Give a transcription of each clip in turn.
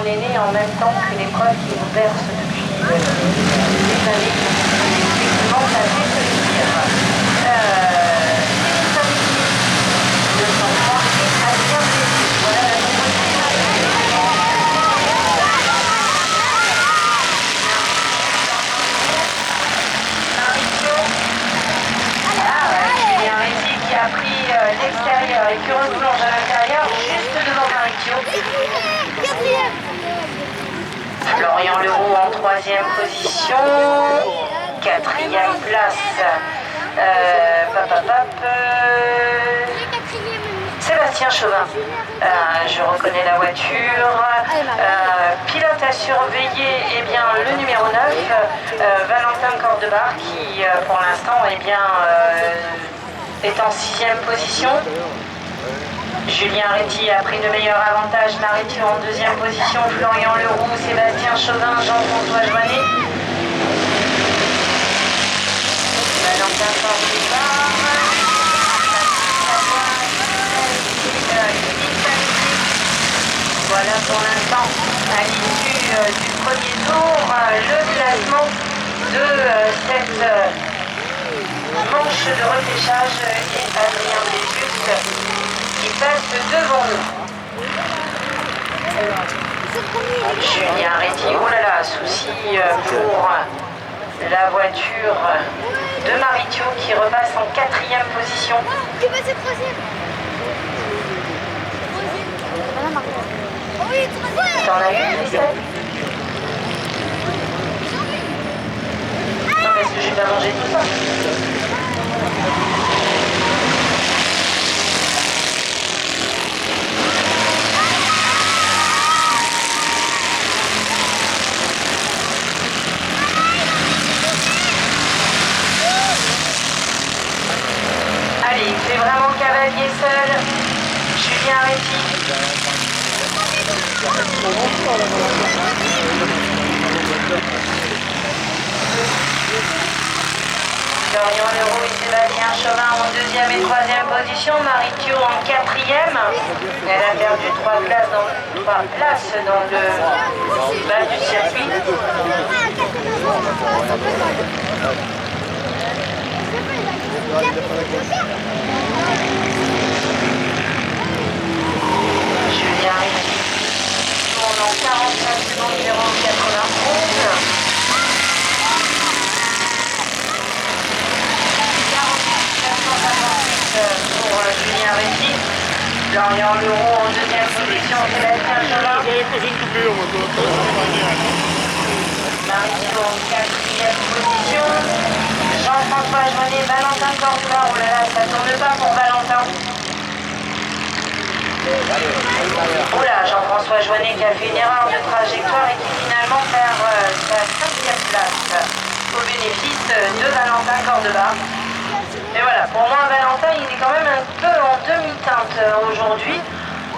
est né en même temps que l'épreuve qui nous berce depuis des années. Effectivement, ça fait plaisir. Le 103 à bien plaisir. Voilà la Julien Réty qui a pris l'extérieur et qui replonge à l'intérieur juste devant Maritio. Florian Leroux en 3e position, 4e place. Sébastien Chauvin, je reconnais la voiture. Pilote à surveiller, eh bien, le numéro 9, Valentin Cordebar, qui pour l'instant eh bien, est en 6e position. Julien Réty a pris le meilleur avantage, Maritio en 2e position, Florian Leroux, Sébastien Chauvin, Jean-François Joannet. Valentin Cordebar. Voilà pour l'instant, à l'issue du premier tour, le classement de cette manche de repêchage et Adrien Béjus qui passe devant nous. Julien Réty, oh là là, souci pour la voiture de Maritio qui repasse en 4e position. Tu passes 3e. T'en as eu, Christelle? Non, mais est-ce que j'ai pas mangé tout ça? Allez, il fait vraiment cavalier seul. Julien Réty. Florian Leroux et Sébastien Chauvin en 2e et 3e position, Maritio en 4e. Elle a perdu 3 places dans le bas du circuit. Julien Réty tourne en 45 secondes 0,91. Pour Julien Réty. Florian Leroux en 2e position, Sébastien Chauvin. Maritio en 4e position. Jean-François Joannet, Valentin Cordebar. Oh là là, ça tourne pas pour Valentin. Oh là, Jean-François Joannet qui a fait une erreur de trajectoire et qui finalement perd sa 5e place au bénéfice de Valentin Cordebar. Et voilà, pour moi, Valentin, il est quand même un peu en demi-teinte aujourd'hui.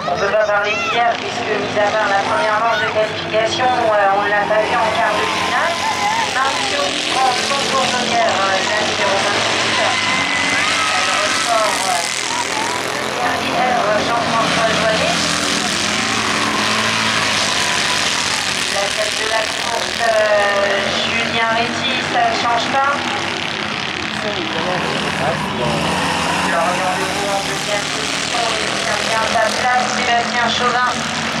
On ne peut pas parler d'hier, puisque, mis à part la première manche de qualification, on ne l'a pas vu en quart de finale. Maritio prend son tour de guerre, la numéro 26. Elle ressort derrière Jean-François Joannet. La tête de la course, Julien Réty, ça ne change pas. Florian Leroux en 2e position, il tient bien sa place. Sébastien Chauvin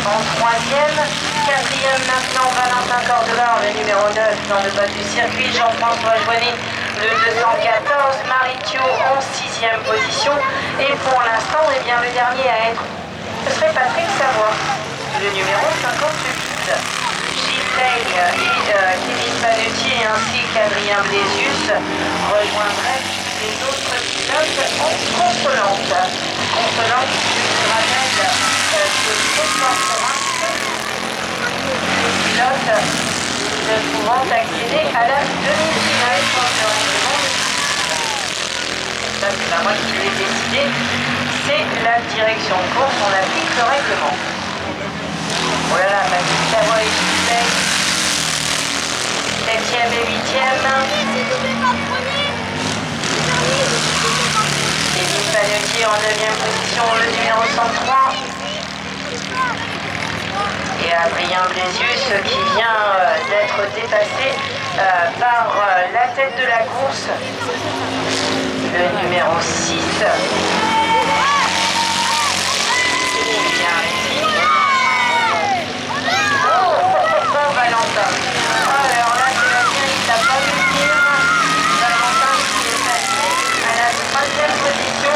en 3e. 4e maintenant, Valentin Cordebar, le numéro 9 dans le bas du circuit. Jean-François Joannet, le 214. Maritio en 6e position. Et pour l'instant, eh bien, le dernier à être, ce serait Patrick Savoie, le numéro 58. Gilles et Kevin Panetier ainsi qu'Adrien Blésius rejoindraient les autres pilotes en consolante. Consolante, je rappelle que comportera les pilotes ne pouvant accéder à la demi-finale pour le règlement. Ça, c'est pas moi qui l'ai décidé, c'est la direction de course, on applique le règlement. Oh là là, Patrick Savoie et Gilles, 7e et 8e. Kevin Panetier en 9e position, le numéro 103. Et Et Adrien Blézius qui vient d'être dépassé par la tête de la course, le numéro 6. Valentin. Alors là, Sébastien, il n'a pas vu venir. Valentin qui est passé à la 3e position.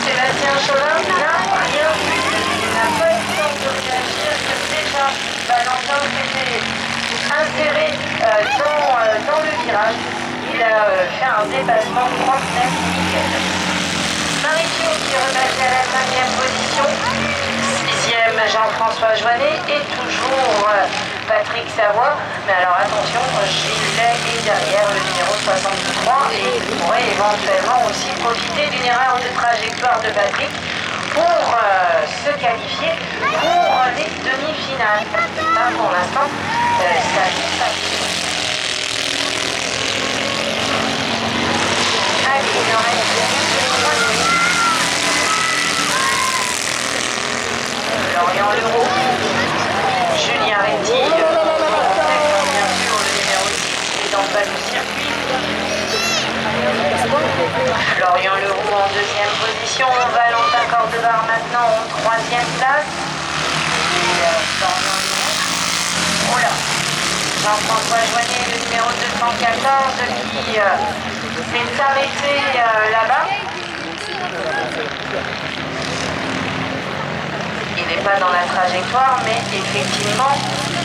Sébastien Chauvin n'a rien vu. Il n'a pas eu le temps de réagir. Déjà, Valentin s'était inséré dans le virage. Il a fait un dépassement de 39 nickel. Mauricio qui est repassé à la 5e position. 6e Jean-François Joannet et toujours Patrick Savoie. Mais alors attention, Gilles est derrière le numéro 63 et il pourrait éventuellement aussi profiter d'une erreur de trajectoire de Patrick pour se qualifier pour les demi-finales. Là, pour l'instant, ça n'est pas. Allez, il en reste Florian Leroux, Julien Réti, bien sûr le numéro 6 qui est dans le bas du circuit. Florian Leroux en 2e position, Valentin Cordebar maintenant en 3e place. Florian Leroux. Oh là, Jean-François Joannet, le numéro 214 qui s'est arrêté là-bas. Il n'est pas dans la trajectoire, mais effectivement, il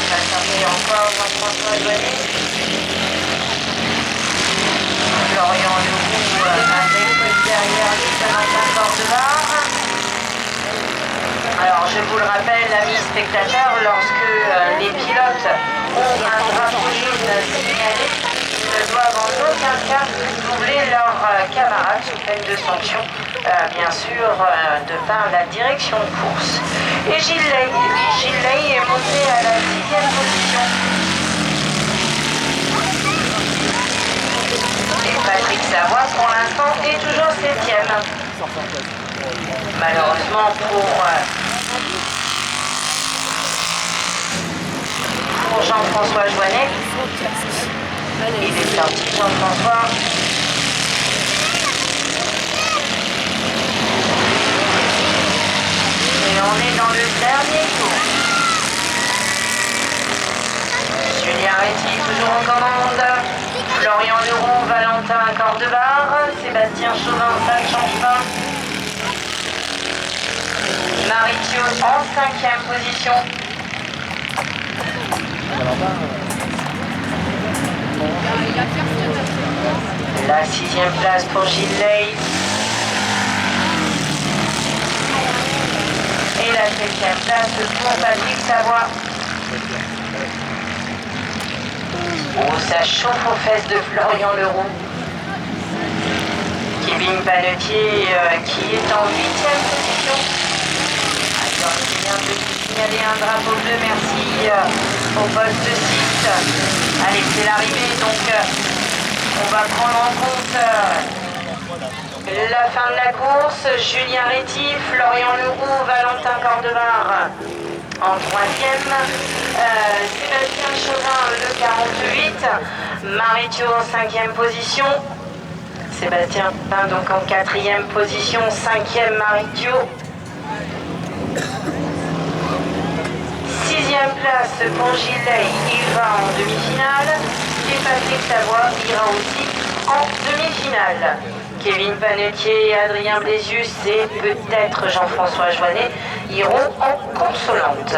va chercher encore Jean-François Joannet. Florian Leroux avec derrière lui Valentin Cordebar. Alors, je vous le rappelle, amis spectateurs, lorsque les pilotes ont un drapeau jaune signalé, ne doivent en aucun cas doubler leurs camarades sous peine de sanction, bien sûr, de par la direction de course. Et Gilles Ley est monté à la 6e position. Et Patrick Savoie, pour l'instant, est toujours 7e. Malheureusement pour Jean-François Joannet, il est sorti Jean-François. Et on est dans le dernier tour. Julien Réti toujours en commande. Florian Leroux, Valentin Cordebar. Sébastien Chauvin, ça ne change pas. Mauricio en 5e position. La 6e place pour Gilles Ley. Et la 7e place pour Patrick Savoie. Oh, ça chauffe aux fesses de Florian Leroux. Kevin Panetier qui est en 8e position. Alors, il vient de signaler un drapeau bleu, merci au poste 6. Allez, c'est l'arrivée, donc on va prendre en compte la fin de la course. Julien Réti, Florian Leroux, Valentin Cordebar en 3e. Sébastien Chauvin, le 48. Mauricio en 5e position. Sébastien donc en 4e position, 5e Mauricio. 6e place pour Gilles Ley, il va en demi-finale. Et Patrick Savoie ira aussi en demi-finale. Kevin Panetier, Adrien Blézius et peut-être Jean-François Joannet iront en consolante.